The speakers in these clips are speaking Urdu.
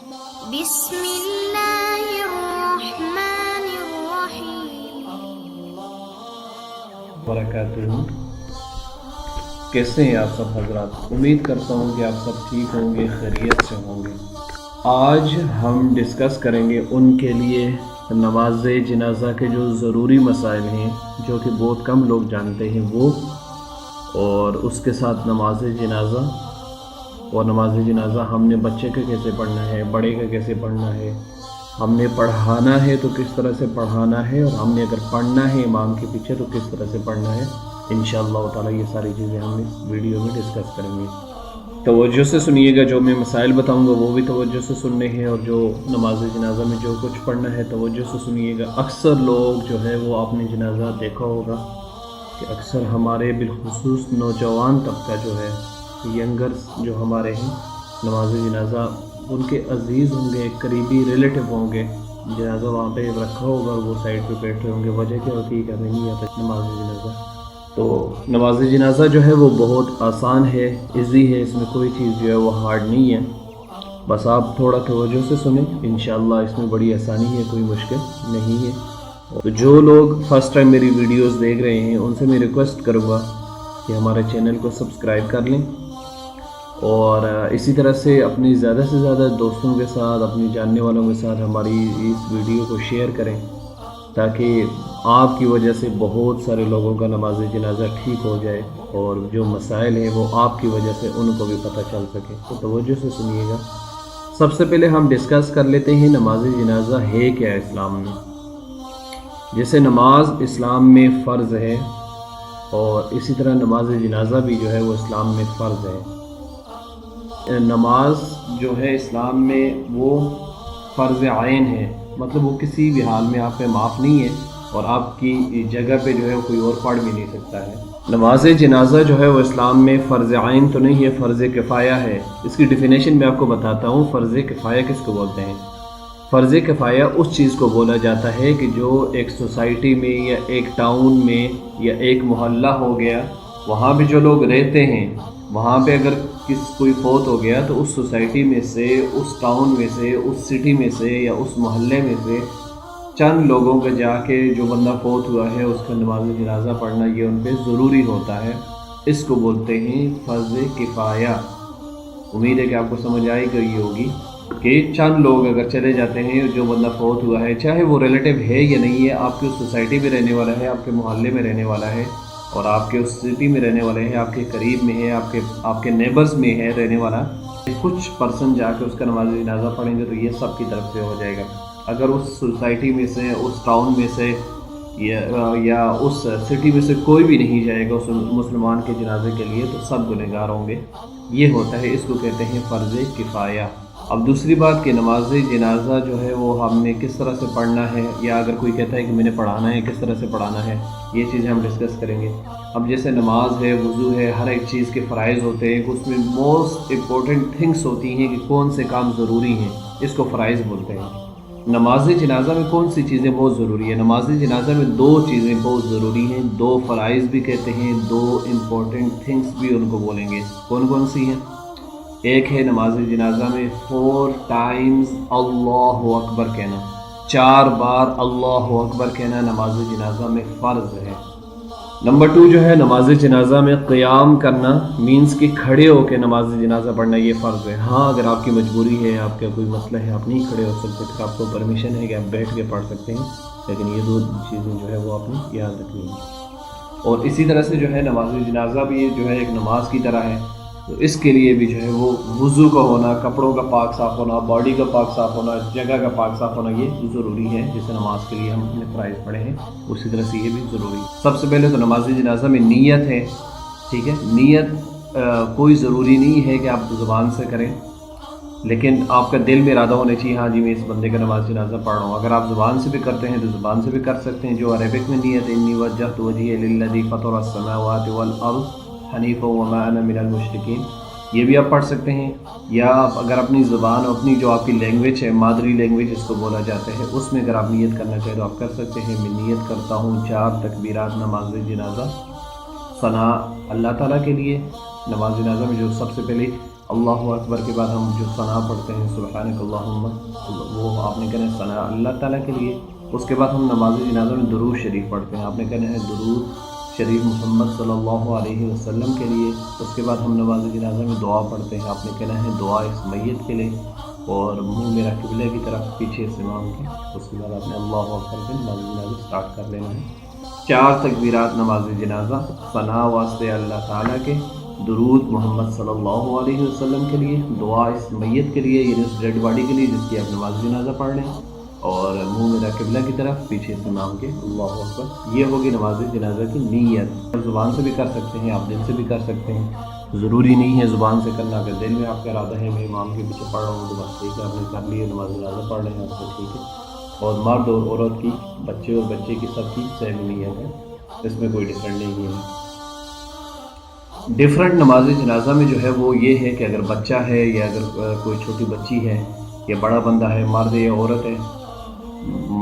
بسم اللہ الرحمن الرحیم برکاتہ۔ کیسے ہیں آپ سب حضرات؟ امید کرتا ہوں کہ آپ سب ٹھیک ہوں گے، خیریت سے ہوں گے۔ آج ہم ڈسکس کریں گے ان کے لیے نماز جنازہ کے جو ضروری مسائل ہیں، جو کہ بہت کم لوگ جانتے ہیں وہ، اور اس کے ساتھ نماز جنازہ، اور نماز جنازہ ہم نے بچے کا کیسے پڑھنا ہے، بڑے کا کیسے پڑھنا ہے، ہم نے پڑھانا ہے تو کس طرح سے پڑھانا ہے، اور ہم نے اگر پڑھنا ہے امام کے پیچھے تو کس طرح سے پڑھنا ہے۔ انشاءاللہ تعالی یہ ساری چیزیں ہم اس ویڈیو میں ڈسکس کریں گے۔ توجہ سے سنیے گا، جو میں مسائل بتاؤں گا وہ بھی توجہ سے سننے ہیں، اور جو نماز جنازہ میں جو کچھ پڑھنا ہے توجہ سے سنیے گا۔ اکثر لوگ جو ہے وہ آپ نے جنازہ دیکھا ہوگا کہ اکثر ہمارے بالخصوص نوجوان طبقہ جو ہے، ینگرز جو ہمارے ہیں، نماز جنازہ ان کے عزیز ہوں گے، قریبی ریلیٹیو ہوں گے، جنازہ وہاں پہ رکھا ہوگا اور وہ سائڈ پہ بیٹھے ہوں گے۔ وجہ کیا ہوتی ہے کہ ہمیں نہیں آتا نماز جنازہ۔ تو نماز جنازہ جو ہے وہ بہت آسان ہے، ایزی ہے، اس میں کوئی چیز جو ہے وہ ہارڈ نہیں ہے۔ بس آپ تھوڑا توجہ سے سنیں، انشاءاللہ اس میں بڑی آسانی ہے، کوئی مشکل نہیں ہے۔ تو جو لوگ فرسٹ ٹائم میری ویڈیوز دیکھ رہے ہیں ان سے میں ریکویسٹ کروں گا کہ ہمارے چینل کو سبسکرائب کر لیں، اور اسی طرح سے اپنی زیادہ سے زیادہ دوستوں کے ساتھ، اپنی جاننے والوں کے ساتھ ہماری اس ویڈیو کو شیئر کریں، تاکہ آپ کی وجہ سے بہت سارے لوگوں کا نماز جنازہ ٹھیک ہو جائے، اور جو مسائل ہیں وہ آپ کی وجہ سے ان کو بھی پتہ چل سکے۔ تو توجہ سے سنیے گا۔ سب سے پہلے ہم ڈسکس کر لیتے ہیں نماز جنازہ ہے کیا اسلام میں۔ جیسے نماز اسلام میں فرض ہے، اور اسی طرح نماز جنازہ بھی جو ہے وہ اسلام میں فرض ہے۔ نماز جو ہے اسلام میں وہ فرض عین ہے، مطلب وہ کسی بھی حال میں آپ پہ معاف نہیں ہے، اور آپ کی جگہ پہ جو ہے کوئی اور پڑھ بھی نہیں سکتا ہے۔ نماز جنازہ جو ہے وہ اسلام میں فرض عین تو نہیں ہے، فرض کفایہ ہے۔ اس کی ڈیفینیشن میں آپ کو بتاتا ہوں۔ فرض کفایہ کس کو بولتے ہیں؟ فرض کفایہ اس چیز کو بولا جاتا ہے کہ جو ایک سوسائٹی میں یا ایک ٹاؤن میں یا ایک محلہ ہو گیا، وہاں پہ جو لوگ رہتے ہیں، وہاں پہ اگر کوئی فوت ہو گیا تو اس سوسائٹی میں سے، اس ٹاؤن میں سے، اس سٹی میں سے یا اس محلے میں سے چند لوگوں کا جا کے جو بندہ فوت ہوا ہے اس کا نماز جنازہ پڑھنا یہ ان پہ ضروری ہوتا ہے۔ اس کو بولتے ہیں فرض کفایہ۔ امید ہے کہ آپ کو سمجھ آئی گئی ہوگی کہ چند لوگ اگر چلے جاتے ہیں، جو بندہ فوت ہوا ہے، چاہے وہ ریلیٹیو ہے یا نہیں ہے، آپ کی اس سوسائٹی میں رہنے والا ہے، آپ کے محلے میں رہنے والا ہے، اور آپ کے اس سٹی میں رہنے والے ہیں، آپ کے قریب میں ہے، آپ کے نیبرز میں ہے رہنے والا، کچھ پرسن جا کے اس کا نماز جنازہ پڑھیں گے تو یہ سب کی طرف سے ہو جائے گا۔ اگر اس سوسائٹی میں سے، اس ٹاؤن میں سے یا اس سٹی میں سے کوئی بھی نہیں جائے گا اس مسلمان کے جنازے کے لیے تو سب گنہگار ہوں گے۔ یہ ہوتا ہے، اس کو کہتے ہیں فرض کفایہ۔ اب دوسری بات کہ نماز جنازہ جو ہے وہ ہم نے کس طرح سے پڑھنا ہے، یا اگر کوئی کہتا ہے کہ میں نے پڑھانا ہے، کس طرح سے پڑھانا ہے، یہ چیزیں ہم ڈسکس کریں گے۔ اب جیسے نماز ہے، وضو ہے، ہر ایک چیز کے فرائض ہوتے ہیں، اس میں موسٹ امپورٹنٹ تھنگس ہوتی ہیں کہ کون سے کام ضروری ہیں، اس کو فرائض بولتے ہیں۔ نماز جنازہ میں کون سی چیزیں بہت ضروری ہیں؟ نماز جنازہ میں دو چیزیں بہت ضروری ہیں، دو فرائض بھی کہتے ہیں، دو امپورٹنٹ تھنگس بھی ان کو بولیں گے۔ کون کون سی ہیں؟ ایک ہے نماز جنازہ میں 4 times اللہ اکبر کہنا، 4 بار اللہ اکبر کہنا نماز جنازہ میں فرض ہے۔ نمبر 2 جو ہے نماز جنازہ میں قیام کرنا، مینز کہ کھڑے ہو کے نماز جنازہ پڑھنا، یہ فرض ہے۔ ہاں اگر آپ کی مجبوری ہے، آپ کا کوئی مسئلہ ہے، آپ نہیں کھڑے ہو سکتے، پھر آپ کو پرمیشن ہے کہ آپ بیٹھ کے پڑھ سکتے ہیں، لیکن یہ دو چیزیں جو ہے وہ آپ نے یاد رکھنی ہیں۔ اور اسی طرح سے جو ہے نماز جنازہ بھی جو ہے ایک نماز کی طرح ہے، تو اس کے لیے بھی جو ہے وہ وضو کا ہونا، کپڑوں کا پاک صاف ہونا، باڈی کا پاک صاف ہونا، جگہ کا پاک صاف ہونا، یہ ضروری ہے۔ جیسے نماز کے لیے ہم نے فرائض پڑھے ہیں، اسی طرح سے یہ بھی ضروری ہے۔ سب سے پہلے تو نماز جنازہ میں نیت ہے، ٹھیک ہے۔ نیت کوئی ضروری نہیں ہے کہ آپ زبان سے کریں، لیکن آپ کا دل میں ارادہ ہونا چاہیے، ہاں جی میں اس بندے کا نماز جنازہ پڑھ رہا ہوں۔ اگر آپ زبان سے بھی کرتے ہیں تو زبان سے بھی کر سکتے ہیں، جو عربک میں نیت ہے، انی وجہت وجہی للذی فطر السماوات والارض حنیفا وما انا من المشرکین، یہ بھی آپ پڑھ سکتے ہیں۔ یا آپ اگر اپنی زبان، اپنی جو آپ کی لینگویج ہے، مادری لینگویج جس کو بولا جاتا ہے، اس میں اگر آپ نیت کرنا چاہیں تو آپ کر سکتے ہیں۔ میں نیت کرتا ہوں 4 تکبیرات نماز جنازہ، ثنا اللہ تعالیٰ کے لیے۔ نماز جنازہ میں جو سب سے پہلے اللہ اکبر کے بعد ہم جو ثنا پڑھتے ہیں سبحانک اللہم، وہ آپ نے کہنا ہے ثنا اللہ تعالیٰ کے لیے۔ اس کے بعد ہم نماز جنازہ میں درود شریف پڑھتے ہیں، آپ نے کہنا ہے درود شریف محمد صلی اللہ علیہ وسلم کے لیے۔ اس کے بعد ہم نماز جنازہ میں دعا پڑھتے ہیں، آپ نے کہنا ہے دعا اس میت کے لیے، اور منہ میرا قبلے کی طرف پیچھے سے مانگ کے اس کے بعد آپ نے اللہ اکبر کے نماز جنازہ اسٹارٹ کر لینا ہے۔ 4 تکبیرات نماز جنازہ، ثنا واسطے اللہ تعالیٰ کے، درود محمد صلی اللہ علیہ وسلم کے لیے، دعا اس میت کے لیے یعنی اس ڈیڈ باڈی کے لیے جس کی آپ نماز جنازہ پڑھ رہے ہیں، اور منہ میرا قبلہ کی طرف پیچھے سے مانگ کے اللہ اکبر۔ یہ ہوگی نماز جنازہ کی نیت۔ زبان سے بھی کر سکتے ہیں، آپ دل سے بھی کر سکتے ہیں، ضروری نہیں ہے زبان سے کرنا۔ اگر دل میں آپ کا ارادہ ہے میں امام کے پیچھے پڑھ رہا ہوں تو بس ٹھیک ہے، آپ نے کر لی نماز جنازہ پڑھ رہے ہیں آپ کو ٹھیک ہے۔ اور مرد اور عورت کی، بچے اور بچے کی سب کی سیم نیت ہے، اس میں کوئی ڈفرینٹ نہیں ہے۔ ڈفرینٹ نماز جنازہ میں جو ہے وہ یہ ہے کہ اگر بچہ ہے یا اگر کوئی چھوٹی بچی ہے یا بڑا بندہ ہے، مرد یا عورت ہے،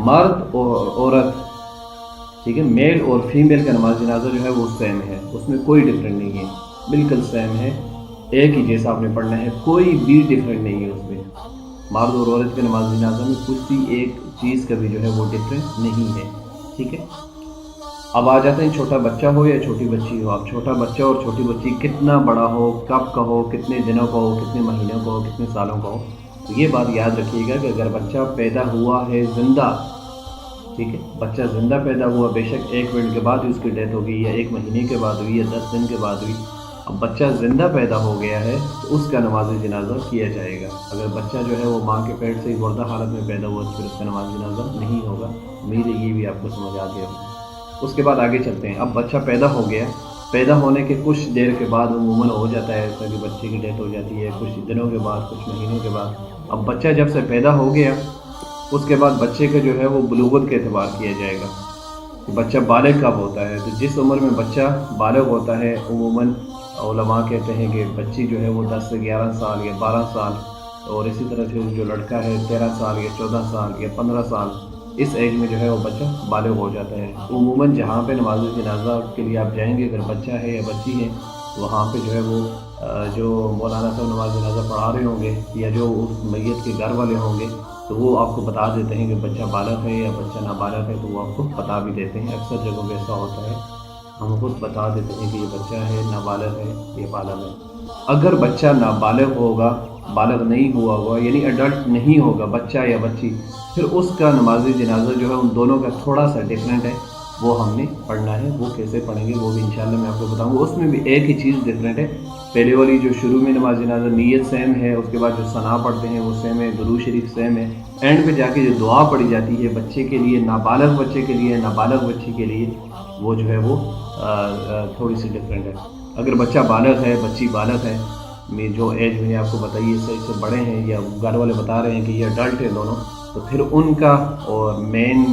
مرد اور عورت ٹھیک ہے، میل اور فیمیل کا نماز جنازہ جو ہے وہ سیم ہے، اس میں کوئی ڈفرینٹ نہیں ہے، بالکل سیم ہے، ایک ہی جیسا آپ نے پڑھنا ہے، کوئی بھی ڈفرینٹ نہیں ہے اس میں۔ مرد اور عورت کے نماز جنازہ میں کچھ بھی ایک چیز کا بھی جو ہے وہ ڈفرینٹ نہیں ہے، ٹھیک ہے۔ اب آ جاتے ہیں چھوٹا بچہ ہو یا چھوٹی بچی ہو، اب چھوٹا بچہ اور چھوٹی بچی کتنا بڑا ہو، کب کا ہو، کتنے دنوں کا ہو، کتنے مہینوں کا ہو، کتنے سالوں کا ہو، تو یہ بات یاد رکھیے گا کہ اگر بچہ پیدا ہوا ہے زندہ، ٹھیک ہے، بچہ زندہ پیدا ہوا، بے شک 1 منٹ کے بعد ہی اس کی ڈیتھ ہوگی یا 1 مہینے کے بعد ہوئی یا 10 دن کے بعد ہوئی، اب بچہ زندہ پیدا ہو گیا ہے تو اس کا نماز جنازہ کیا جائے گا۔ اگر بچہ جو ہے وہ ماں کے پیٹ سے ہی مردہ حالت میں پیدا ہوا تو پھر اس کا نماز جنازہ نہیں ہوگا۔ امید ہے یہ بھی آپ کو سمجھ آ گیا ہوگا۔ اس کے بعد آگے چلتے ہیں۔ اب بچہ پیدا ہو گیا، پیدا ہونے کے کچھ دیر کے بعد عموماً ہو جاتا ہے ایسا کہ بچے کی ڈیتھ ہو جاتی ہے کچھ دنوں کے بعد، کچھ مہینوں کے بعد۔ اب بچہ جب سے پیدا ہو گیا اس کے بعد بچے کا جو ہے وہ بلوغت کے اعتبار کیا جائے گا کہ بچہ بالغ کب ہوتا ہے۔ تو جس عمر میں بچہ بالغ ہوتا ہے، عموماً علماء کہتے ہیں کہ بچی جو ہے وہ 10 سے 11 سال یا 12 سال، اور اسی طرح سے جو لڑکا ہے 13 سال یا 14 سال یا 15 سال، اس ایج میں جو ہے وہ بچہ بالغ ہو جاتا ہے۔ عموماً جہاں پہ نماز جنازہ کے لیے آپ جائیں گے، اگر بچہ ہے یا بچی ہے، وہاں پہ جو ہے وہ جو مولانا صاحب نماز جنازہ پڑھا رہے ہوں گے یا جو اس میت کے گھر والے ہوں گے تو وہ آپ کو بتا دیتے ہیں کہ بچہ بالغ ہے یا بچہ نابالغ ہے، تو وہ آپ کو بتا بھی دیتے ہیں۔ اکثر جگہوں پہ ایسا ہوتا ہے، ہم خود بتا دیتے ہیں کہ یہ بچہ ہے، نابالغ ہے، یہ بالغ ہے۔ اگر بچہ نابالغ ہوگا، بالغ نہیں ہوا ہوگا یعنی ایڈلٹ نہیں ہوگا بچہ یا بچی، پھر اس کا نماز جنازہ جو ہے ان دونوں کا تھوڑا سا ڈفرینٹ ہے، وہ ہم نے پڑھنا ہے۔ وہ کیسے پڑھیں گے وہ بھی انشاءاللہ میں آپ کو بتاؤں گا۔ اس میں بھی ایک ہی چیز ڈفرینٹ ہے، پہلے والی جو شروع میں نماز جنازہ نیت سیم ہے، اس کے بعد جو ثنا پڑھتے ہیں وہ سیم ہے، درود شریف سیم ہے، اینڈ پہ جا کے جو دعا پڑھی جاتی ہے بچے کے لیے، نابالغ بچے کے لیے، نابالغ بچی کے لیے، وہ جو ہے وہ تھوڑی سی ڈفرینٹ ہے۔ اگر بچہ بالغ ہے، بچی بالغ ہے، میں جو ایج میں نے آپ کو بتائی ہے اس سے بڑے ہیں یا گھر والے بتا رہے ہیں کہ یہ ایڈلٹ ہیں دونوں، تو پھر ان کا اور مین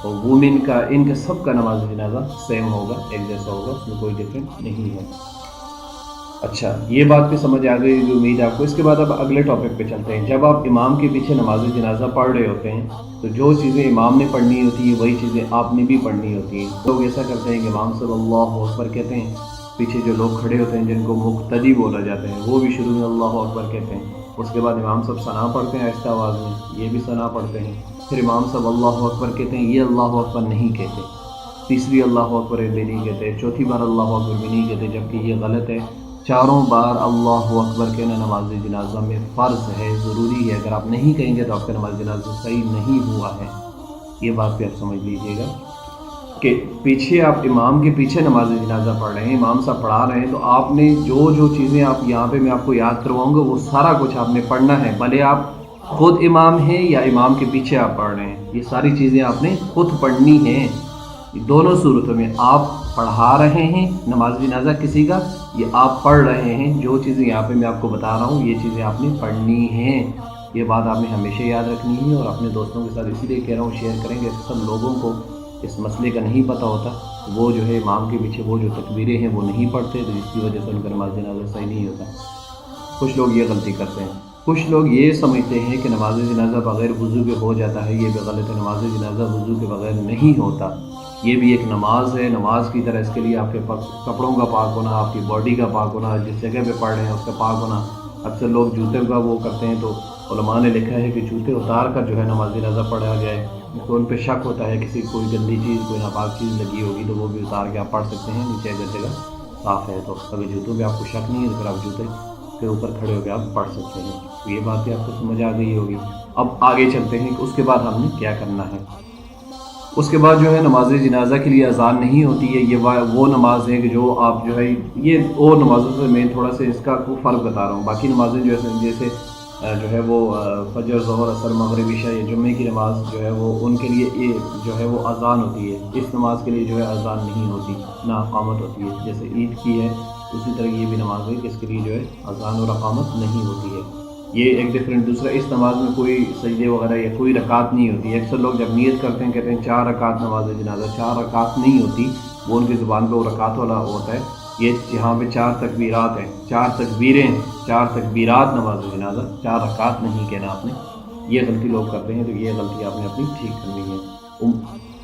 اور وومن کا، ان کا سب کا نماز جنازہ سیم ہوگا، ایک جیسا ہوگا، اس میں کوئی ڈفرینٹ نہیں ہے۔ اچھا، یہ بات بھی سمجھ آ گئی جو امید آپ کو۔ اس کے بعد اب اگلے ٹاپک پہ چلتے ہیں۔ جب آپ امام کے پیچھے نماز جنازہ پڑھ رہے ہوتے ہیں تو جو چیزیں امام نے پڑھنی ہوتی ہیں وہی چیزیں آپ نے بھی پڑھنی ہوتی ہیں۔ لوگ ایسا کرتے ہیں کہ امام صلی اللہ اکبر کہتے ہیں، پیچھے جو لوگ کھڑے ہوتے ہیں جن کو مقتدی بولا جاتا ہے وہ بھی شروع میں اللہ اکبر کہتے ہیں، اس کے بعد امام صاحب ثنا پڑھتے ہیں آہستہ آواز میں، یہ بھی ثنا پڑھتے ہیں، پھر امام صاحب اللہ اکبر کہتے ہیں، یہ اللہ اکبر نہیں کہتے، تیسری اللہ اکبر بھی نہیں کہتے، چوتھی بار اللہ اکبر بھی نہیں کہتے، جبکہ یہ غلط ہے۔ چاروں بار اللہ اکبر کہنا نماز جنازہ میں فرض ہے، ضروری ہے۔ اگر آپ نہیں کہیں گے تو آپ کا نماز جنازہ صحیح نہیں ہوا ہے، یہ بات بھی آپ سمجھ لیجئے گا کہ پیچھے آپ امام کے پیچھے نماز جنازہ پڑھ رہے ہیں، امام صاحب پڑھا رہے ہیں، تو آپ نے جو چیزیں آپ یہاں پہ میں آپ کو یاد کرواؤں گا وہ سارا کچھ آپ نے پڑھنا ہے، بھلے آپ خود امام ہیں یا امام کے پیچھے آپ پڑھ رہے ہیں، یہ ساری چیزیں آپ نے خود پڑھنی ہیں۔ دونوں صورتوں میں آپ پڑھا رہے ہیں نماز جنازہ کسی کا، یہ آپ پڑھ رہے ہیں، جو چیزیں یہاں پہ میں آپ کو بتا رہا ہوں یہ چیزیں آپ نے پڑھنی ہیں۔ یہ بات آپ نے ہمیشہ یاد رکھنی ہے، اور اپنے دوستوں کے ساتھ اسی لیے کہہ رہا ہوں شیئر کریں گے۔ اکثر لوگوں کو اس مسئلے کا نہیں پتہ ہوتا، وہ جو ہے امام کے پیچھے وہ جو تکبیریں ہیں وہ نہیں پڑھتے، تو جس کی وجہ سے ان کا نماز جنازہ صحیح نہیں ہوتا۔ کچھ لوگ یہ غلطی کرتے ہیں، کچھ لوگ یہ سمجھتے ہیں کہ نماز جنازہ بغیر وضو کے ہو جاتا ہے، یہ بھی غلط ہے۔ نماز جنازہ وضو کے بغیر نہیں ہوتا، یہ بھی ایک نماز ہے، نماز کی طرح اس کے لیے آپ کے کپڑوں کا پاک ہونا، آپ کی باڈی کا پاک ہونا، جس جگہ پہ پڑھ رہے ہیں اس کا پاک ہونا، اکثر لوگ جوتے کا وہ کرتے ہیں، تو علماء نے لکھا ہے کہ جوتے اتار کر جو ہے نماز جنازہ پڑھا جائے، تو ان پہ شک ہوتا ہے کسی کوئی گندی چیز، کوئی ناپاک چیز لگی ہوگی تو وہ بھی اتار کے آپ پڑھ سکتے ہیں، نیچے اگر جگہ صاف ہے تو۔ اگر جوتوں پہ آپ کو شک نہیں ہے تو پھر آپ جوتے کے اوپر کھڑے ہو کے آپ پڑھ سکتے ہیں۔ تو یہ باتیں آپ کو سمجھ آ گئی ہوگی۔ اب آگے چلتے ہیں کہ اس کے بعد ہم نے کیا کرنا ہے۔ اس کے بعد جو ہے نماز جنازہ کے لیے اذان نہیں ہوتی ہے، یہ وہ نماز ہے کہ جو آپ جو ہے، یہ اور نمازوں سے میں تھوڑا سا اس کا فرق بتا رہا ہوں۔ باقی نمازیں جیسے جو ہے وہ فجر، ظہر، عصر، مغرب، عشاء، یہ جمعے کی نماز جو ہے وہ ان کے لیے یہ جو ہے وہ اذان ہوتی ہے۔ اس نماز کے لیے جو ہے اذان نہیں ہوتی، نہ اقامت ہوتی ہے۔ جیسے عید کی ہے اسی طرح یہ بھی نماز ہے کہ اس کے لیے جو ہے اذان اور اقامت نہیں ہوتی ہے۔ یہ ایک ڈفرینٹ۔ دوسرا، اس نماز میں کوئی سجدے وغیرہ یا کوئی رکعت نہیں ہوتی ہے۔ اکثر لوگ جب نیت کرتے ہیں کہتے ہیں 4 رکعت نماز جنازہ، 4 رکعت نہیں ہوتی، وہ ان کی زبان پہ وہ رکعت والا ہوتا ہے۔ یہ یہاں پہ 4 تکبیرات ہیں، 4 تکبیریں، 4 تکبیرات نماز جنازہ، 4 رکعت نہیں کہنا آپ نے۔ یہ غلطی لوگ کرتے ہیں، تو یہ غلطی آپ نے اپنی ٹھیک کرنی ہے۔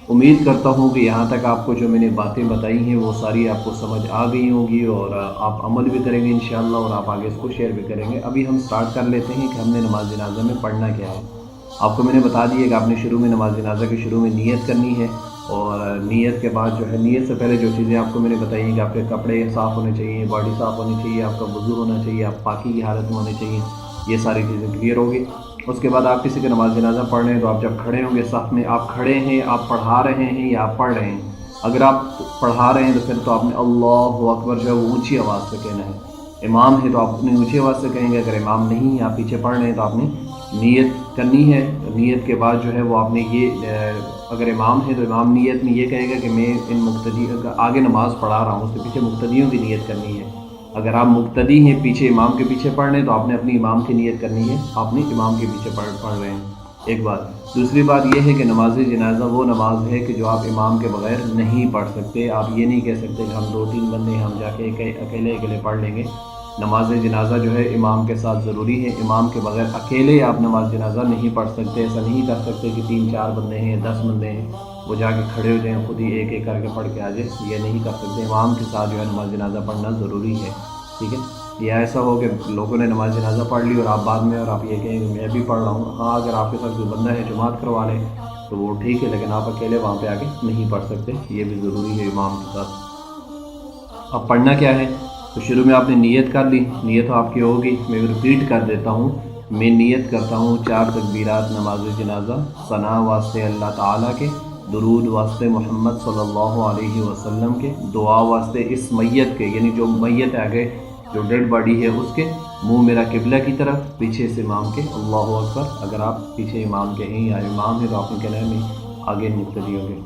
امید کرتا ہوں کہ یہاں تک آپ کو جو میں نے باتیں بتائی ہیں وہ ساری آپ کو سمجھ آ گئی ہوں گی، اور آپ عمل بھی کریں گے انشاءاللہ، اور آپ آگے اس کو شیئر بھی کریں گے۔ ابھی ہم سٹارٹ کر لیتے ہیں کہ ہم نے نماز جنازہ میں پڑھنا کیا ہے۔ آپ کو میں نے بتا دیا کہ آپ نے شروع میں نماز جنازہ کے شروع میں نیت کرنی ہے، اور نیت کے بعد جو ہے، نیت سے پہلے جو چیزیں آپ کو میں نے بتائی ہیں کہ آپ کے کپڑے صاف ہونے چاہیے، باڈی صاف ہونی چاہیے، آپ کا وضو ہونا چاہیے، آپ پاکی کی حالت میں ہونے چاہیے، یہ ساری چیزیں کلیئر ہوگی۔ اس کے بعد آپ کسی کا نماز جنازہ پڑھ رہے ہیں تو آپ جب کھڑے ہوں گے صف میں، آپ کھڑے ہیں، آپ پڑھا رہے ہیں یا آپ پڑھ رہے ہیں؟ اگر آپ پڑھا رہے ہیں تو پھر تو آپ نے اللہ اکبر جو ہے وہ اونچی آواز سے کہنا ہے۔ امام ہے تو آپ اپنی اونچی آواز سے کہیں گے، اگر امام نہیں ہے، آپ پیچھے پڑھ رہے ہیں، تو آپ نے نیت کرنی ہے۔ نیت کے بعد جو ہے وہ آپ نے یہ، اگر امام ہے تو امام نیت میں یہ کہے گا کہ میں ان مقتدی آگے نماز پڑھا رہا ہوں، اس کے پیچھے مقتدیوں کی نیت کرنی ہے۔ اگر آپ مقتدی ہیں، پیچھے امام کے پیچھے پڑھ رہے ہیں، تو آپ نے اپنی امام کی نیت کرنی ہے، آپ نے امام کے پیچھے پڑھ رہے ہیں۔ ایک بات۔ دوسری بات یہ ہے کہ نماز جنازہ وہ نماز ہے کہ جو آپ امام کے بغیر نہیں پڑھ سکتے۔ آپ یہ نہیں کہہ سکتے کہ ہم 2-3 بندے ہم جا کے اکیلے پڑھ لیں گے۔ نماز جنازہ جو ہے امام کے ساتھ ضروری ہے۔ امام کے بغیر اکیلے آپ نماز جنازہ نہیں پڑھ سکتے۔ ایسا نہیں کر سکتے کہ 3-4 بندے ہیں، 10 بندے ہیں، وہ جا کے کھڑے ہو جائیں، خود ہی ایک ایک کر کے پڑھ کے آ جائے، یہ نہیں کر سکتے۔ امام کے ساتھ جو ہے نماز جنازہ پڑھنا ضروری ہے، ٹھیک ہے۔ یا ایسا ہو کہ لوگوں نے نماز جنازہ پڑھ لی اور آپ بعد میں اور آپ یہ کہیں کہ میں بھی پڑھ رہا ہوں۔ ہاں، اگر آپ کے ساتھ کوئی بندہ ہے جماعت کروا لیں تو وہ ٹھیک ہے، لیکن آپ اکیلے وہاں پہ آ کے نہیں پڑھ سکتے، یہ بھی ضروری ہے امام کے ساتھ۔ اب پڑھنا کیا ہے؟ تو شروع میں آپ نے نیت کر لی، نیت آپ کی ہوگی، میں ریپیٹ کر دیتا ہوں۔ میں نیت کرتا ہوں 4 تکبیرات نماز جنازہ، ثنا واسطے اللہ تعالیٰ کے، درود واسطے محمد صلی اللہ علیہ وسلم کے، دعا واسطے اس میت کے، یعنی جو میت ہے آگے جو ڈیڈ باڈی ہے اس کے، منہ میرا قبلہ کی طرف، پیچھے سے امام کے اللہ اکبر۔ اگر آپ پیچھے امام کے ہیں یا امام ہے تو آپ نے کہنا ہے میں آگے مقتدی ہوں گے۔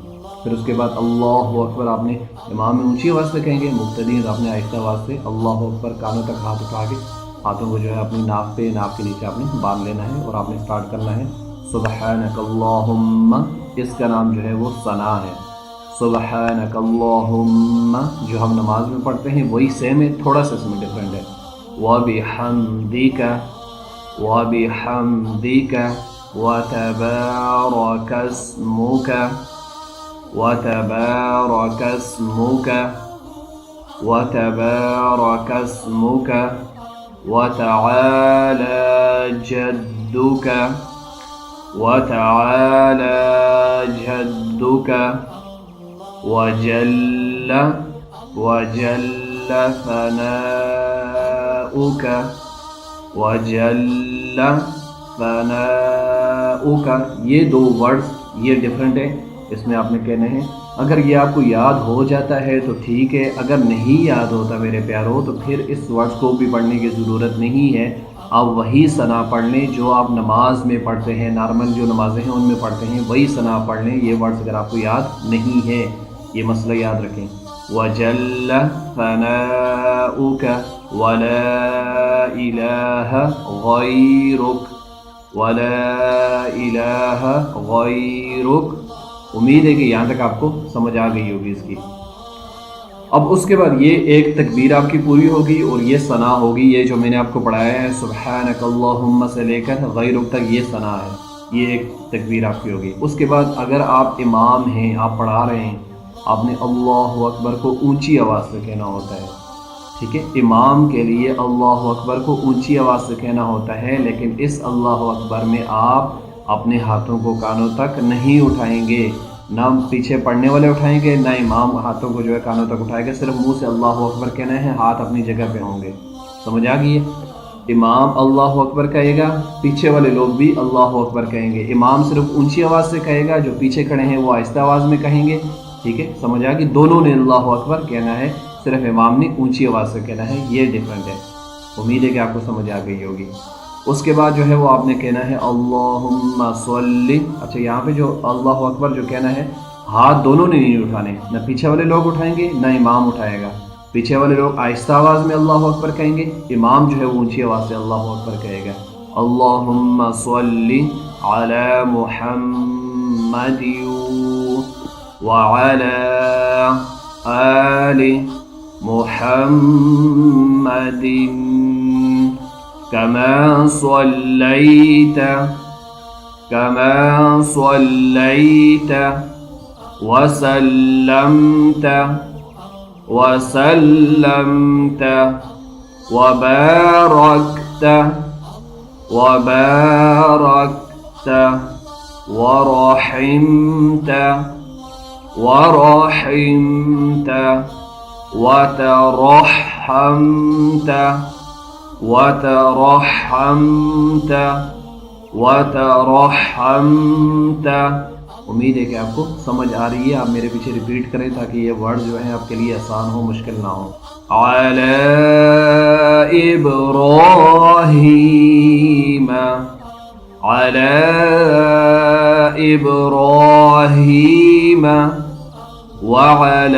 پھر اس کے بعد اللہ اکبر آپ نے امام میں اونچی آواز سے کہیں گے، مقتدی تو آپ نے آہستہ آواز سے اللہ اکبر، کانوں تک ہاتھ اٹھا کے ہاتھوں کو جو ہے اپنی ناک پہ، ناک کے نیچے آپ نے باندھ لینا ہے، اور آپ نے اسٹارٹ کرنا ہے سبحانک اللہم۔ اس کا نام جو ہے وہ ثنا ہے، سبحانک اللہم، جو ہم نماز میں پڑھتے ہیں وہی سیم ہے، تھوڑا سا اس میں ڈفرینٹ ہے۔ وبحمدک، وبحمدک، وتبارک اسمک، وتبارک اسمک، وتبارک اسمک، وتعالى جدك، وتعالى جدك، وجل ثناؤك، وجل ثناؤك۔ یہ 2 ورڈز یہ ڈیفرنٹ ہے، اس میں آپ نے کہنے ہیں۔ اگر یہ آپ کو یاد ہو جاتا ہے تو ٹھیک ہے، اگر نہیں یاد ہوتا میرے پیارو تو پھر اس ورڈز کو بھی پڑھنے کی ضرورت نہیں ہے۔ آپ وہی ثنا پڑھ لیں جو آپ نماز میں پڑھتے ہیں، نارمل جو نمازیں ہیں ان میں پڑھتے ہیں، وہی ثنا پڑھ لیں۔ یہ ورڈز اگر آپ کو یاد نہیں ہے، یہ مسئلہ یاد رکھیں۔ وجل ثناؤک ولا الہ غیرک، ولا الہ غیرک۔ امید ہے کہ یہاں تک آپ کو سمجھ آ گئی ہوگی اس کی۔ اب اس کے بعد یہ ایک تکبیر آپ کی پوری ہوگی اور یہ ثنا ہوگی، یہ جو میں نے آپ کو پڑھایا ہے سبحانک اللہم سے لے کر غیرک تک یہ ثنا ہے، یہ ایک تکبیر آپ کی ہوگی۔ اس کے بعد اگر آپ امام ہیں، آپ پڑھا رہے ہیں، آپ نے اللہ اکبر کو اونچی آواز سے کہنا ہوتا ہے۔ ٹھیک ہے، امام کے لیے اللہ اکبر کو اونچی آواز سے کہنا ہوتا ہے، لیکن اس اللہ اکبر میں آپ اپنے ہاتھوں کو کانوں تک نہیں اٹھائیں گے، نہ پیچھے پڑھنے والے اٹھائیں گے، نہ امام ہاتھوں کو جو ہے کانوں تک اٹھائے گا، صرف منہ سے اللہ اکبر کہنا ہے، ہاتھ اپنی جگہ پہ ہوں گے۔ سمجھ آ گئی ہے؟ امام اللہ اکبر کہے گا، پیچھے والے لوگ بھی اللہ اکبر کہیں گے، امام صرف اونچی آواز سے کہے گا، جو پیچھے کھڑے ہیں وہ آہستہ آواز میں کہیں گے۔ ٹھیک ہے، سمجھ آ گئی؟ دونوں نے اللہ اکبر کہنا ہے، صرف امام نے اونچی آواز سے کہنا ہے، یہ ڈیفرنٹ ہے۔ امید ہے کہ آپ کو سمجھ آ گئی ہوگی۔ اس کے بعد جو ہے وہ آپ نے کہنا ہے اللہم صلی۔ اچھا، یہاں پہ جو اللہ اکبر جو کہنا ہے، ہاتھ دونوں نے نہیں اٹھانے، نہ پیچھے والے لوگ اٹھائیں گے نہ امام اٹھائے گا۔ پیچھے والے لوگ آہستہ آواز میں اللہ اکبر کہیں گے، امام جو ہے وہ اونچی آواز سے اللہ اکبر کہے گا۔ اللہم صلی علی محمد وعلی آل محمد كما صليت وسلمت وباركت ورحمت وترحمت۔ امید ہے کہ آپ کو سمجھ آ رہی ہے۔ آپ میرے پیچھے ریپیٹ کریں تاکہ یہ ورڈ جو ہیں آپ کے لیے آسان ہو، مشکل نہ ہو۔ علی ابراہیم، علی ابراہیم وعلی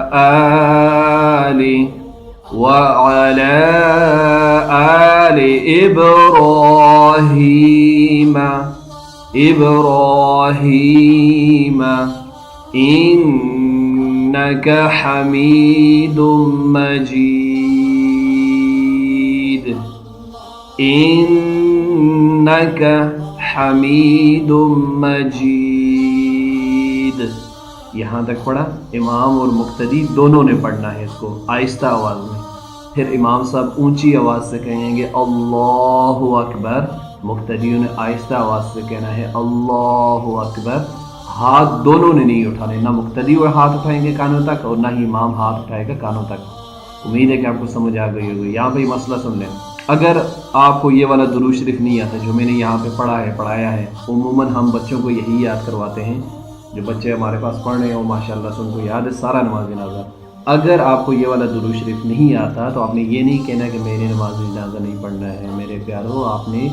آل ابراہیم انک حمید مجید، انک حمید مجید۔ یہاں تک پڑھا۔ امام اور مقتدی دونوں نے پڑھنا ہے اس کو آہستہ آواز میں۔ پھر امام صاحب اونچی آواز سے کہیں گے اللہ اکبر، مقتدیوں نے آہستہ آواز سے کہنا ہے اللہ اکبر۔ ہاتھ دونوں نے نہیں اٹھانے، نہ مقتدی وہ ہاتھ اٹھائیں گے کانوں تک اور نہ ہی امام ہاتھ اٹھائے گا کانوں تک۔ امید ہے کہ آپ کو سمجھ آ گئی ہوگی۔ یہاں پہ یہ مسئلہ سن لیں، اگر آپ کو یہ والا درود شریف نہیں آتا جو میں نے یہاں پہ پڑھایا ہے، عموماً ہم بچوں کو یہی یاد کرواتے ہیں، جو بچے ہمارے پاس پڑھ رہے ہوں ماشاءاللہ سے ان کو یاد ہے سارا نماز جنازہ۔ اگر آپ کو یہ والا درود شریف نہیں آتا تو آپ نے یہ نہیں کہنا کہ میں نے نماز جنازہ نہیں پڑھنا ہے۔ میرے پیارو، آپ نے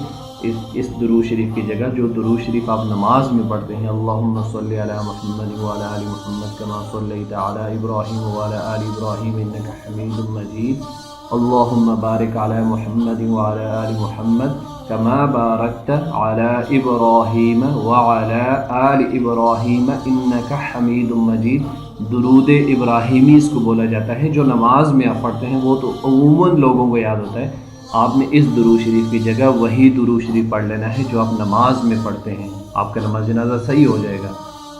اس درود شریف کی جگہ جو درود شریف آپ نماز میں پڑھتے ہیں، اللہم صلی علی محمد وعلی آل محمد کما صلیت علی ابراہیم وعلی آل ابراہیم انک حمید مجید، اللہم بارک علی محمد وعلی آل محمد کما بارکت علی ابراہیم وعلی آل ابراہیم انک حمید مجید۔ درود ابراہیمی اس کو بولا جاتا ہے، جو نماز میں آپ پڑھتے ہیں وہ تو عموماً لوگوں کو یاد ہوتا ہے، آپ نے اس درود شریف کی جگہ وہی درود شریف پڑھ لینا ہے جو آپ نماز میں پڑھتے ہیں، آپ کا نماز جنازہ صحیح ہو جائے گا۔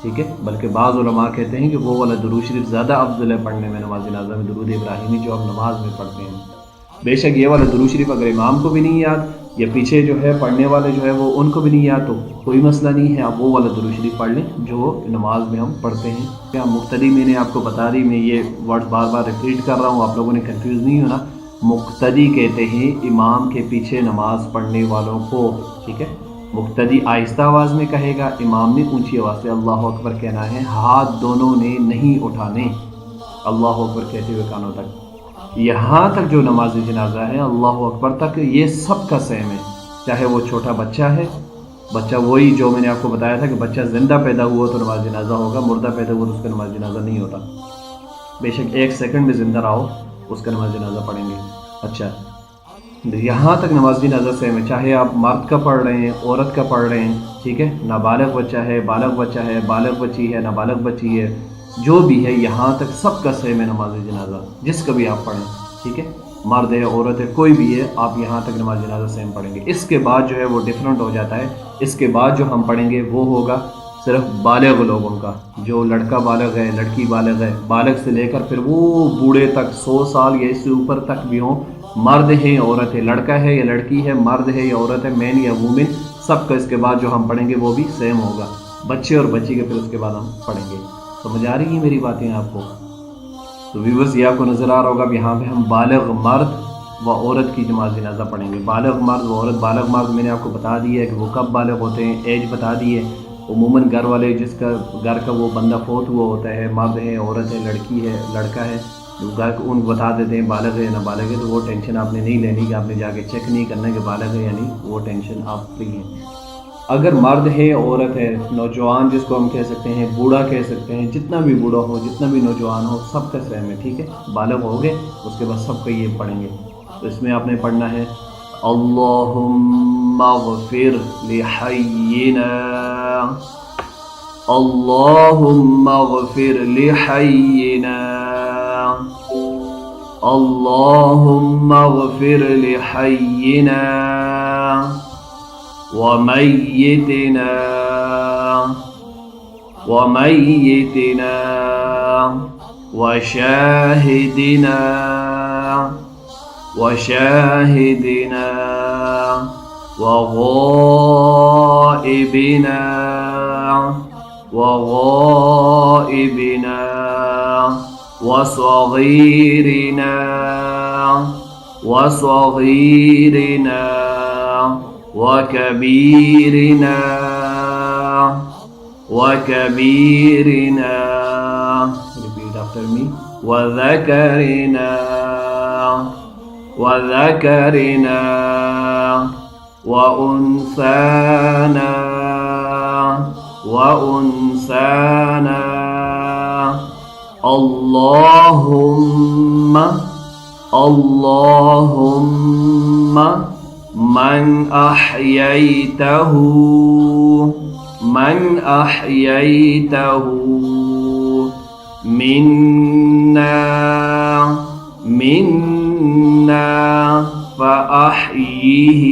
ٹھیک ہے، بلکہ بعض علماء کہتے ہیں کہ وہ والا درود شریف زیادہ افضل ہے پڑھنے میں نماز جنازہ میں، درود ابراہیمی جو آپ نماز میں پڑھتے ہیں۔ بے شک یہ والا درود شریف اگر امام کو بھی نہیں یاد یا پیچھے جو ہے پڑھنے والے جو ہے وہ ان کو بھی نہیں یاد تو کوئی مسئلہ نہیں ہے، آپ وہ والا درود شریف پڑھ لیں جو نماز میں ہم پڑھتے ہیں۔ کیا مقتدی میں نے آپ کو بتا دی، میں یہ ورڈ بار بار ریپیٹ کر رہا ہوں، آپ لوگوں نے کنفیوز نہیں ہونا۔ مقتدی کہتے ہیں امام کے پیچھے نماز پڑھنے والوں کو۔ ٹھیک ہے، مقتدی آہستہ آواز میں کہے گا، امام نے اونچی آواز سے اللہ اکبر کہنا ہے، ہاتھ دونوں نے نہیں اٹھانے اللہ اکبر کہتے ہوئے کانوں تک۔ یہاں تک جو نماز جنازہ ہے اللہ اکبر تک یہ سب کا سیم ہے، چاہے وہ چھوٹا بچہ ہے، بچہ وہی جو میں نے آپ کو بتایا تھا کہ بچہ زندہ پیدا ہوا تو نماز جنازہ ہوگا، مردہ پیدا ہوا تو اس کا نماز جنازہ نہیں ہوتا۔ بے شک 1 سیکنڈ میں زندہ رہو اس کا نماز جنازہ پڑھیں گے۔ اچھا، یہاں تک نماز جنازہ سیم ہے، چاہے آپ مرد کا پڑھ رہے ہیں عورت کا پڑھ رہے ہیں، ٹھیک ہے، نابالغ بچہ ہے بالغ بچہ ہے، بالغ بچی ہے نابالغ بچی ہے، جو بھی ہے یہاں تک سب کا سیم ہے نماز جنازہ، جس کا بھی آپ پڑھیں۔ ٹھیک ہے، مرد ہے عورت ہے کوئی بھی ہے، آپ یہاں تک نماز جنازہ سیم پڑھیں گے۔ اس کے بعد جو ہے وہ ڈیفرنٹ ہو جاتا ہے، اس کے بعد جو ہم پڑھیں گے وہ ہوگا صرف بالغ لوگوں کا، جو لڑکا بالغ ہے، لڑکی بالغ ہے، بالغ سے لے کر پھر وہ بوڑھے تک 100 سال یا اس سے اوپر تک بھی ہوں، مرد ہے یا عورت ہے، لڑکا ہے یا لڑکی ہے، مرد ہے یا عورت ہے، مین یا وومن، سب کا اس کے بعد جو ہم پڑھیں گے وہ بھی سیم ہوگا، بچے اور بچی کے پھر اس کے بعد ہم پڑھیں گے۔ سمجھ آ رہی ہیں میری باتیں آپ کو؟ تو ویورز یہ آپ کو نظر آ رہا ہوگا یہاں پہ ہم بالغ مرد و عورت کی نماز جنازہ پڑھیں گے۔ بالغ مرد و عورت، بالغ مرد میں نے آپ کو بتا دیا ہے کہ وہ کب بالغ ہوتے ہیں، ایج بتا دی ہے۔ عموماً گھر والے جس کا گھر کا وہ بندہ فوت ہوا ہوتا ہے، مرد ہے، عورت ہے، لڑکی ہے، لڑکا ہے، جو گھر کو ان کو بتا دیتے ہیں بالغ ہے یا نہ بالغ ہے، تو وہ ٹینشن آپ نے نہیں لینی کہ آپ نے جا کے چیک نہیں کرنا کہ بالغ ہے یا نہیں، وہ ٹینشن آپ فری ہیں۔ اگر مرد ہے، عورت ہے، نوجوان جس کو ہم کہہ سکتے ہیں، بوڑھا کہہ سکتے ہیں، جتنا بھی بوڑھا ہو، جتنا بھی نوجوان ہو، سب کا سیم ہے، ٹھیک ہے؟ بالغ ہو گئے، اس کے بعد سب کو یہ پڑھیں گے۔ تو اس میں آپ نے پڑھنا ہے اللہم اغفر لحینا، اللہم اغفر لحینا، اللہم اغفر لحینا ومیتنا ومیتنا وشاہدنا وشاہدنا وغائبنا وغائبنا وصغیرنا وصغیرنا وكبيرنا وكبيرنا repeat after me وذكرنا وذكرنا وأنثانا وأنثانا اللهم اللهم من أحييته منا فأحيه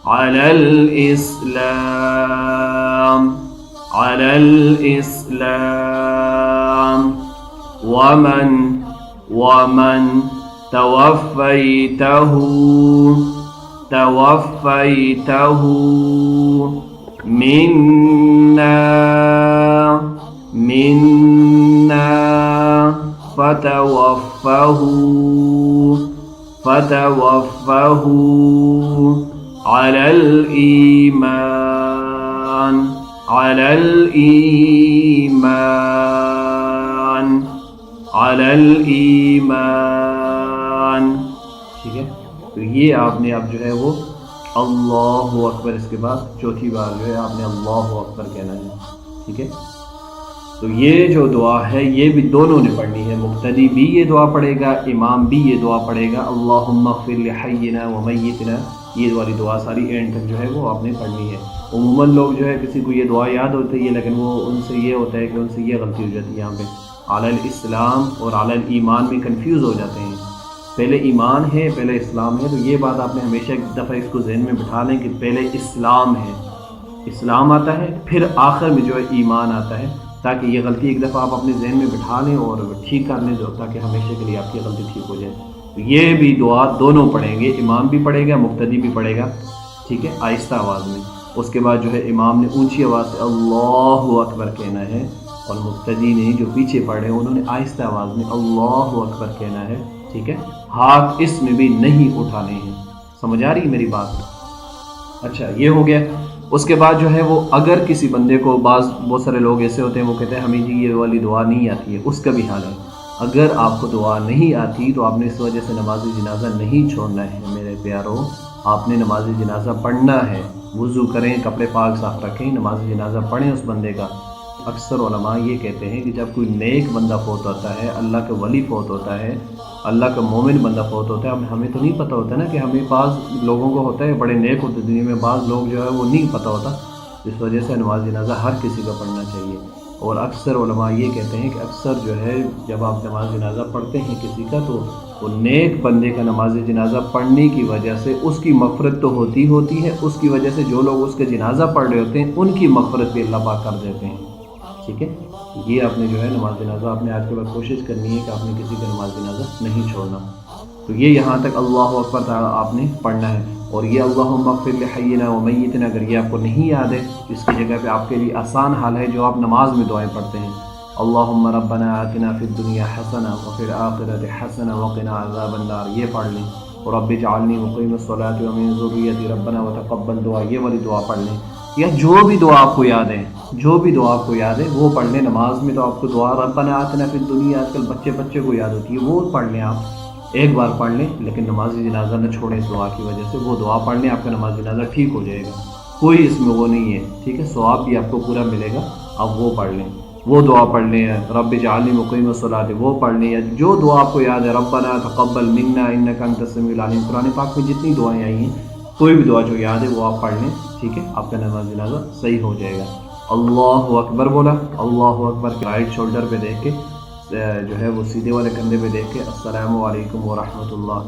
على الإسلام ومن توفيته منا فتوفه على الإيمان ٹھیک ہے؟ تو یہ آپ نے اب جو ہے وہ اللہ اکبر، اس کے بعد چوتھی بار جو ہے آپ نے اللہ اکبر کہنا ہے، ٹھیک ہے؟ تو یہ جو دعا ہے یہ بھی دونوں نے پڑھنی ہے، مقتدی بھی یہ دعا پڑھے گا، امام بھی یہ دعا پڑھے گا، اللہم اغفر لحینا ومیتنا، یہ والی دعا ساری اینڈ تک جو ہے وہ آپ نے پڑھنی ہے۔ عموماً لوگ جو ہے کسی کو یہ دعا یاد ہوتی ہے لیکن وہ ان سے یہ ہوتا ہے کہ ان سے یہ غلطی ہو جاتی ہے، یہاں پہ علی الاسلام اور علی الایمان میں کنفیوز ہو جاتے ہیں، پہلے ایمان ہے پہلے اسلام ہے، تو یہ بات آپ نے ہمیشہ ایک دفعہ اس کو ذہن میں بٹھا لیں کہ پہلے اسلام ہے، اسلام آتا ہے، پھر آخر میں جو ہے ایمان آتا ہے، تاکہ یہ غلطی ایک دفعہ آپ اپنے ذہن میں بٹھا لیں اور ٹھیک کر لیں، تاکہ ہمیشہ کے لیے آپ کی غلطی ٹھیک ہو جائے۔ تو یہ بھی دعا دونوں پڑھیں گے، امام بھی پڑھے گا، مقتدی بھی پڑھے گا، ٹھیک ہے، آہستہ آواز میں۔ اس کے بعد جو ہے امام نے اونچی آواز سے اللہ اکبر کہنا ہے، اور مقتدی نے جو پیچھے پڑھے انہوں نے آہستہ آواز میں اللہ اکبر کہنا ہے، ٹھیک ہے؟ ہاتھ اس میں بھی نہیں اٹھانے ہیں۔ سمجھ آ رہی میری بات؟ اچھا، یہ ہو گیا۔ اس کے بعد جو ہے وہ اگر کسی بندے کو بہت سارے لوگ ایسے ہوتے ہیں وہ کہتے ہیں ہمیں جی یہ والی دعا نہیں آتی ہے، اس کا بھی حال ہے۔ اگر آپ کو دعا نہیں آتی تو آپ نے اس وجہ سے نماز جنازہ نہیں چھوڑنا ہے میرے پیاروں، آپ نے نماز جنازہ پڑھنا ہے، وضو کریں، کپڑے پاک صاف رکھیں، نماز جنازہ پڑھیں اس بندے کا۔ اکثر علماء یہ کہتے ہیں کہ جب کوئی نیک بندہ فوت ہوتا ہے، اللہ کا ولی فوت ہوتا ہے، اللہ کا مومن بندہ فوت ہوتا ہے، ہمیں تو نہیں پتہ ہوتا نا کہ ہمیں بعض لوگوں کو ہوتا ہے بڑے نیک ہوتے دنیا میں، بعض لوگ جو ہے وہ نہیں پتہ ہوتا، اس وجہ سے نماز جنازہ ہر کسی کا پڑھنا چاہیے۔ اور اکثر علماء یہ کہتے ہیں کہ اکثر جو ہے جب آپ نماز جنازہ پڑھتے ہیں کسی کا تو تو نیک بندے کا نماز جنازہ پڑھنے کی وجہ سے اس کی مغفرت تو ہوتی ہے، اس کی وجہ سے جو لوگ اس کا جنازہ پڑھ رہے ہوتے ہیں ان کی مغفرت بھی اللہ پاک کر دیتے ہیں. ٹھیک ہے، یہ آپ نے جو ہے نماز جنازہ آپ نے آج کے بعد کوشش کرنی ہے کہ آپ نے کسی کا نماز جنازہ نہیں چھوڑنا. تو یہ یہاں تک اللہ اکبر تعالیٰ آپ نے پڑھنا ہے. اور یہ اللہم اغفر لحینا و میتنا اگر یہ آپ کو نہیں یاد ہے، اس کی جگہ پہ آپ کے لیے آسان حال ہے جو آپ نماز میں دعائیں پڑھتے ہیں. اللہم ربنا آتنا فی الدنیا حسنہ وفی الآخرۃ حسنہ وقنا عذاب النار، یہ پڑھ لیں. اور رب اجعلنی مقیم الصلاۃ ومن ذریتی ربنا وتقبل دعا، یہ والی دعا پڑھ لیں. یا جو بھی دعا آپ کو یاد ہے، جو بھی دعا آپ کو یاد ہے وہ پڑھ لیں. نماز میں تو آپ کو دعا ربنا آتنا فی الدنیا آج کل بچے کو یاد ہوتی ہے، وہ پڑھ لیں. آپ ایک بار پڑھ لیں لیکن نماز جنازہ نہ چھوڑیں اس دعا کی وجہ سے. وہ دعا پڑھ لیں، آپ کا نماز جنازہ ٹھیک ہو جائے گا، کوئی اس میں وہ نہیں ہے. ٹھیک ہے، ثواب بھی آپ کو پورا ملے گا. آپ وہ پڑھ لیں، وہ دعا پڑھ لیں. رب اجعلنی مقیم الصلاۃ وہ پڑھ لیں. یا جو دعا آپ کو یاد ہے، ربنا تقبل منا انک انت السمیع العلیم، قرآن پاک میں جتنی دعائیں آئی ہیں کوئی بھی دعا جو یاد ہے وہ آپ پڑھ لیں. ٹھیک ہے، آپ کا نماز جنازہ صحیح ہو جائے گا. اللہ اکبر بولا، اللہ اکبر کے رائٹ شولڈر پہ دیکھ کے جو ہے وہ سیدھے والے کندھے پہ دیکھ کے السلام علیکم ورحمۃ اللہ.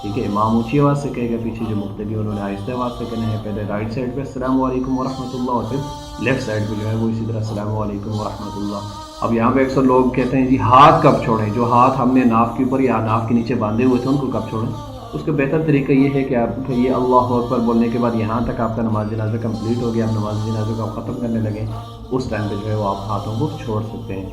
ٹھیک ہے، امام اونچی آواز سے کہے گا، پیچھے جو مقتدی انہوں نے آہستہ آواز سے کہنا ہے. پہلے رائٹ سائڈ پہ السلام علیکم ورحمۃ اللہ اور پھر لیفٹ سائڈ پہ جو ہے وہ اسی طرح السلام علیکم ورحمۃ اللہ. اب یہاں پہ اکثر لوگ کہتے ہیں جی ہاتھ کب چھوڑیں، جو ہاتھ ہم نے ناف کے اوپر یا ناف کے نیچے باندھے ہوئے تھے ان کو کب چھوڑیں. اس کا بہتر طریقہ یہ ہے کہ آپ یہ اللہ اکبر بولنے کے بعد یہاں تک آپ کا نماز جنازہ کمپلیٹ ہو گیا، آپ نماز جنازے کو آپ ختم کرنے لگیں، اس ٹائم پہ جو ہے وہ آپ ہاتھوں کو چھوڑ سکتے ہیں.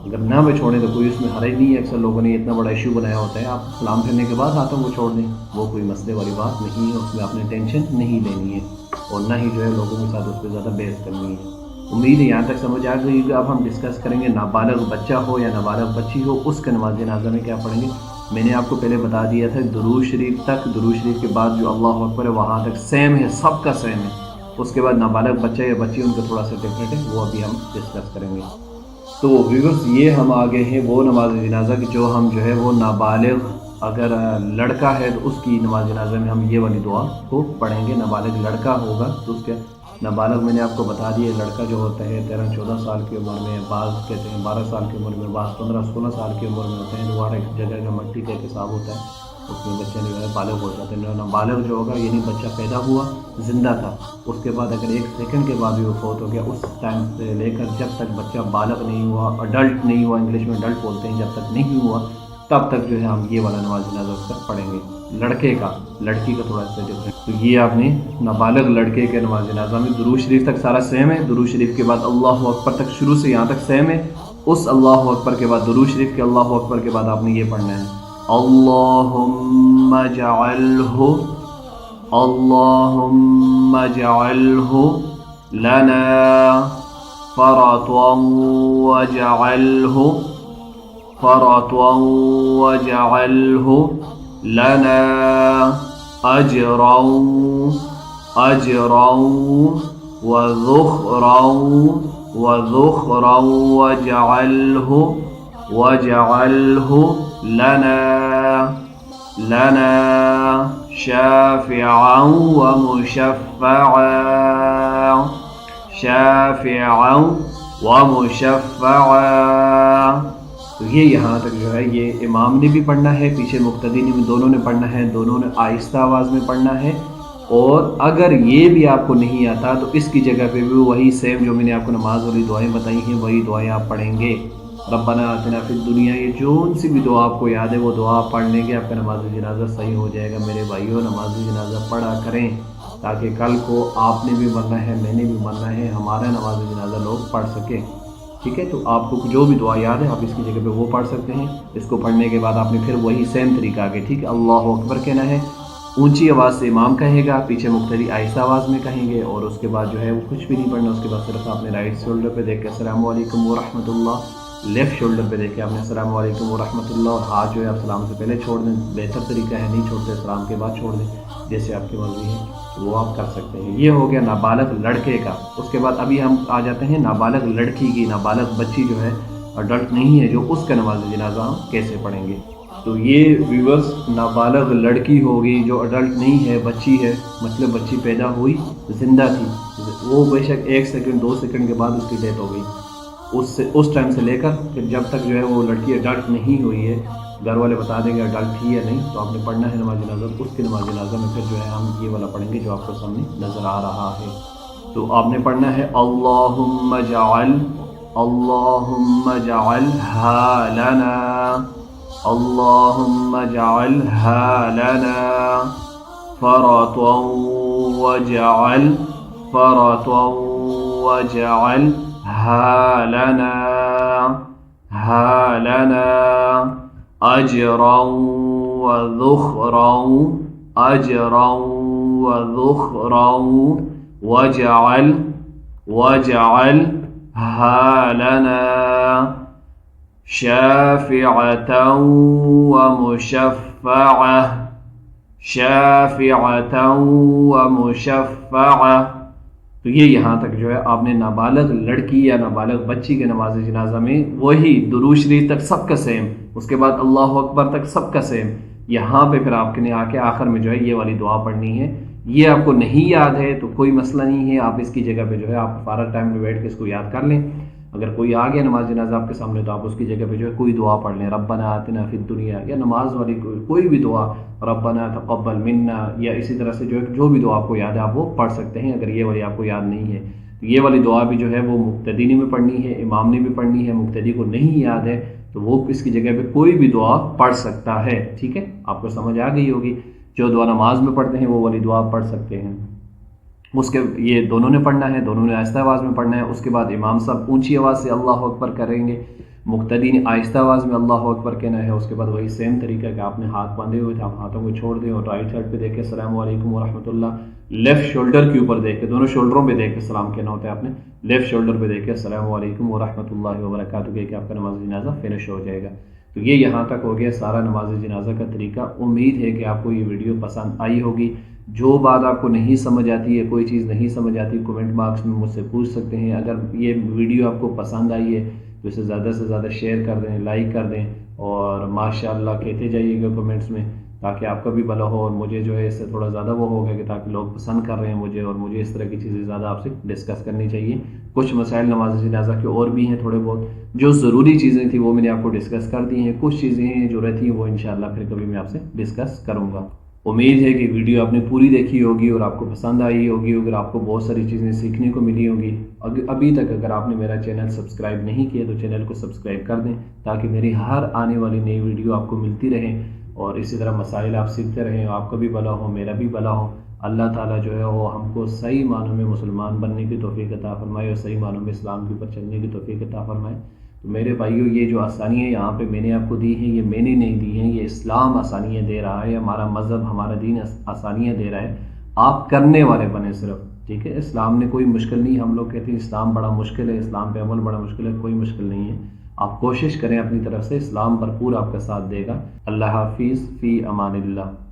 اگر نہ بھی چھوڑیں تو کوئی اس میں حرج نہیں ہے. اکثر لوگوں نے اتنا بڑا ایشو بنایا ہوتا ہے، آپ سلام پھرنے کے بعد ہاتھوں کو چھوڑ دیں، وہ کوئی مسئلے والی بات نہیں ہے. اس میں آپ نے ٹینشن نہیں لینی ہے اور نہ ہی جو ہے لوگوں کے ساتھ اس پہ زیادہ بحث کرنی ہے. امید ہے یہاں تک سمجھ آ گئی. اب ہم ڈسکس کریں گے نابالغ بچہ ہو یا نابالغ بچی ہو، اس کا نماز جنازہ میں کیا پڑھیں گے. میں نے آپ کو پہلے بتا دیا تھا درود شریف تک، درود شریف کے بعد جو اللہ اکبر ہے وہاں تک سیم ہے، سب کا سیم ہے. اس کے بعد نابالغ بچہ یا بچی ان کا تھوڑا سا ڈفرینٹ ہے، وہ ابھی ہم ڈسکس کریں گے. تو ویورز یہ ہم آگے ہیں وہ نماز جنازہ کی جو ہم جو ہے وہ نابالغ اگر لڑکا ہے تو اس کی نماز جنازہ میں ہم یہ والی دعا کو پڑھیں گے. نابالغ لڑکا ہوگا تو اس کے نابالغ میں نے آپ کو بتا دیا، لڑکا جو ہوتا ہے 13-14 سال کی عمر میں، بعض کہتے ہیں 12 سال کی عمر میں، بعض 15-16 سال کی عمر میں ہوتے ہیں. دوبارہ ایک جگہ کا مٹی کا ایک حساب ہوتا ہے، اس میں بچے جو ہے بالغ ہو جاتے ہیں. نابالغ جو ہوگا یعنی بچہ پیدا ہوا زندہ تھا، اس کے بعد اگر 1 سیکنڈ کے بعد بھی وہ فوت ہو گیا، اس ٹائم سے لے کر جب تک بچہ بالغ نہیں ہوا، اڈلٹ نہیں ہوا، انگلش میں اڈلٹ بولتے ہیں، جب تک نہیں ہوا تب تک جو ہے ہم یہ والا نماز جنازہ اس کا پڑھیں گے. لڑکے کا، لڑکی کا تھوڑا سا ڈفرینٹ. تو یہ آپ نے نابالغ لڑکے کے نماز جنازہ میں درود شریف تک سارا سیم ہے. درود شریف کے بعد اللہ اکبر تک شروع سے یہاں تک سیم ہے. اس اللہ اکبر کے بعد درود شریف کے اللہ اکبر کے بعد آپ نے یہ پڑھنا ہے اللہم اجعلہ، اللہم اجعلہ لنا فرطا واجعلہ فرطا واجعلہ لنا اجرا اجرا وذخرا وذخرا واجعلہ لنا شافعا ومشفعا شافعا ومشفعا. تو یہ یہاں تک جو ہے یہ امام نے بھی پڑھنا ہے، پیچھے مقتدی نے بھی، دونوں نے پڑھنا ہے، دونوں نے آہستہ آواز میں پڑھنا ہے. اور اگر یہ بھی آپ کو نہیں آتا تو اس کی جگہ پہ بھی وہی سیم جو میں نے آپ کو نماز والی دعائیں بتائی ہیں وہی دعائیں آپ پڑھیں گے. ربنا آتنا فی الدنیا، یہ جون سی بھی دعا آپ کو یاد ہے وہ دعا آپ پڑھ لیں گے، آپ کا نماز جنازہ صحیح ہو جائے گا. میرے بھائیوں نماز جنازہ پڑھا کریں تاکہ کل کو آپ نے بھی مرنا ہے، میں نے بھی مرنا ہے، ہمارا نماز جنازہ لوگ پڑھ سکیں. ٹھیک ہے، تو آپ کو جو بھی دعا یاد ہے آپ اس کی جگہ پہ وہ پڑھ سکتے ہیں. اس کو پڑھنے کے بعد آپ نے پھر وہی سیم طریقہ آگے، ٹھیک ہے، اللہ اکبر کہنا ہے، اونچی آواز سے امام کہے گا، پیچھے مقتدی آہستہ آواز میں کہیں گے، اور اس کے بعد جو ہے وہ کچھ بھی نہیں پڑھنا. اس کے بعد صرف آپ نے رائٹ شولڈر پہ دیکھ کے السلام علیکم ورحمۃ اللہ، لیفٹ شولڈر پہ دیکھ کے آپ نے السلام علیکم ورحمۃ اللہ، اور ہاتھ جو ہے آپ سلام سے پہلے چھوڑ دیں. بہتر طریقہ ہے نہیں چھوڑتے، سلام کے بعد چھوڑ دیں، جیسے آپ کی مرضی ہے وہ آپ کر سکتے ہیں. یہ ہو گیا نابالغ لڑکے کا. اس کے بعد ابھی ہم آ جاتے ہیں نابالغ لڑکی کی. نابالغ بچی جو ہے اڈلٹ نہیں ہے، جو اس کا نماز جنازہ ہم کیسے پڑھیں گے. تو یہ ویورز نابالغ لڑکی ہوگی جو اڈلٹ نہیں ہے، بچی ہے، مطلب بچی پیدا ہوئی زندہ تھی، وہ بے شک 1 سیکنڈ 2 سیکنڈ کے بعد اس کی ڈیتھ ہو گئی، اس ٹائم سے لے کر پھر جب تک جو ہے وہ لڑکی اڈلٹ نہیں ہوئی ہے گھر والے بتا دیں گے اڈلٹ تھی یا نہیں، تو آپ نے پڑھنا ہے نماز جنازہ، اس کی نماز جنازہ میں پھر جو ہے ہم یہ والا پڑھیں گے جو آپ کو سامنے نظر آ رہا ہے۔ تو آپ نے پڑھنا ہے اللہم اجعلھا لنا، اللہم اجعلھا لنا فرطا واجعلھا لنا اجرا وذخرا واجعلھا لنا شافعة ومشفعة۔ تو یہ یہاں تک جو ہے آپ نے نابالغ لڑکی یا نابالغ بچی کے نماز جنازہ میں وہی درود شریف تک سب کا سیم، اس کے بعد اللہ اکبر تک سب کا سیم، یہاں پہ پھر آپ نے آ کے آخر میں جو ہے یہ والی دعا پڑھنی ہے۔ یہ آپ کو نہیں یاد ہے تو کوئی مسئلہ نہیں ہے، آپ اس کی جگہ پہ جو ہے آپ فارغ ٹائم میں بیٹھ کے اس کو یاد کر لیں۔ اگر کوئی آ گیا نماز جنازہ آپ کے سامنے تو آپ اس کی جگہ پہ جو ہے کوئی دعا پڑھ لیں، ربنا آتنا فی الدنیا، یا نماز والی کوئی بھی دعا، ربنا تقبل منا، یا اسی طرح سے جو بھی دعا آپ کو یاد ہے آپ وہ پڑھ سکتے ہیں اگر یہ والی آپ کو یاد نہیں ہے۔ تو یہ والی دعا بھی جو ہے وہ مقتدی نے بھی پڑھنی ہے، امام نے بھی پڑھنی ہے، مقتدی کو نہیں یاد ہے تو وہ اس کی جگہ پہ کوئی بھی دعا پڑھ سکتا ہے۔ ٹھیک ہے، آپ کو سمجھ آ گئی ہوگی، جو دعا نماز میں پڑھتے ہیں وہ والی دعا پڑھ سکتے ہیں۔ اس کے یہ دونوں نے پڑھنا ہے، دونوں نے آہستہ آواز میں پڑھنا ہے۔ اس کے بعد امام صاحب اونچی آواز سے اللہ اکبر کریں گے، مقتدی نے آہستہ آواز میں اللہ اکبر کہنا ہے۔ اس کے بعد وہی سیم طریقہ کہ آپ نے ہاتھ باندھے ہوئے تھے، آپ ہاتھوں کو چھوڑ دیں اور رائٹ سائڈ پہ دیکھ کے السلام علیکم ورحمۃ اللہ، لیفٹ شولڈر کے اوپر دیکھ کے، دونوں شولڈروں پہ دیکھ کے سلام کہنا ہوتا ہے آپ نے، لیفٹ شولڈر پہ دیکھ کے السلام علیکم ورحمۃ اللہ وبرکاتہ کہہ کے آپ کا نماز جنازہ فنش ہو جائے گا۔ تو یہ یہاں تک ہو گیا سارا نماز جنازہ کا طریقہ۔ امید ہے کہ آپ کو یہ ویڈیو پسند آئی ہوگی۔ جو بات آپ کو نہیں سمجھ آتی ہے، کوئی چیز نہیں سمجھ آتی، کمنٹ باکس میں مجھ سے پوچھ سکتے ہیں۔ اگر یہ ویڈیو آپ کو پسند آئی ہے تو اسے زیادہ سے زیادہ شیئر کر دیں، لائک کر دیں، اور ماشاءاللہ کہتے جائیے گا کمنٹس میں، تاکہ آپ کا بھی بھلا ہو اور مجھے جو ہے اس سے تھوڑا زیادہ وہ ہوگا کہ تاکہ لوگ پسند کر رہے ہیں مجھے، اور مجھے اس طرح کی چیزیں زیادہ آپ سے ڈسکس کرنی چاہیے۔ کچھ مسائل نماز جنازہ کے اور بھی ہیں تھوڑے بہت، جو ضروری چیزیں تھیں وہ میں نے آپ کو ڈسکس کر دی ہیں، کچھ چیزیں ہیں جو رہتی ہیں وہ انشاءاللہ پھر کبھی میں آپ سے ڈسکس کروں گا۔ امید ہے کہ ویڈیو آپ نے پوری دیکھی ہوگی اور آپ کو پسند آئی ہوگی، اگر آپ کو بہت ساری چیزیں سیکھنے کو ملی ہوں گی۔ ابھی تک اگر آپ نے میرا چینل سبسکرائب نہیں کیا تو چینل کو سبسکرائب کر دیں، تاکہ میری ہر آنے والی نئی ویڈیو آپ کو ملتی رہے، اور اسی طرح مسائل آپ سیکھتے رہیں، آپ کا بھی بھلا ہو، میرا بھی بھلا ہو۔ اللہ تعالیٰ جو ہے وہ ہم کو صحیح معنوں میں مسلمان بننے کی توفیق عطا فرمائے، اور صحیح معنوں میں اسلام کے اوپر چلنے کی توفیق عطا فرمائے۔ تو میرے بھائیوں، یہ جو آسانیاں یہاں پہ میں نے آپ کو دی ہیں، یہ میں نے نہیں دی ہیں، یہ اسلام آسانیاں دے رہا ہے، ہمارا مذہب، ہمارا دین آسانیاں دے رہا ہے۔ آپ کرنے والے بنے صرف، ٹھیک ہے۔ اسلام نے کوئی مشکل نہیں، ہم لوگ کہتے ہیں اسلام بڑا مشکل ہے، اسلام پہ عمل بڑا مشکل ہے، کوئی مشکل نہیں ہے۔ آپ کوشش کریں اپنی طرف سے، اسلام بھرپور آپ کا ساتھ دے گا۔ اللہ حافظ، فی امان اللہ۔